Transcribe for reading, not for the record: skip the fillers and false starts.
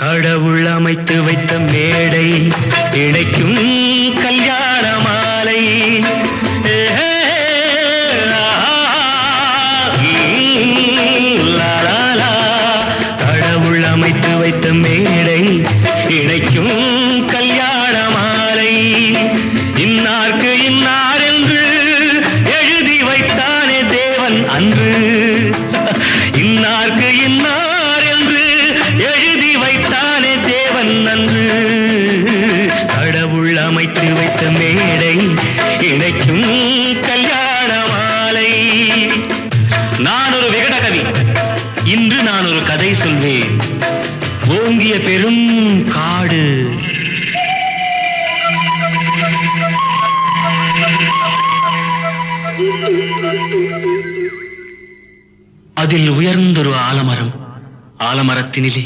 கடவுள் அமைத்து வைத்த மேடை இணைக்கும் கல்யாண மாலை. கடவுள் அமைத்து வைத்த மேடை இணைக்கும் கல்யாண மாலை. இன்னார்க்கு இன்னார் என்று எழுதி வைத்தானே தேவன் அன்று. இன்னார்க்கு இன்னார் என்று எழுதி வைத்தானே தேவன் அன்று. கடவுள் அமைத்து வைத்த மேடை இணைக்கும் கல்யாண மாலை. நான் ஒரு விகடகவி, இன்று நான் ஒரு கதை சொல்வேன். ஓங்கிய பெரும் காடு, அதில் உயர்ந்தொரு ஆலமரம். ஆலமரத்தினிலே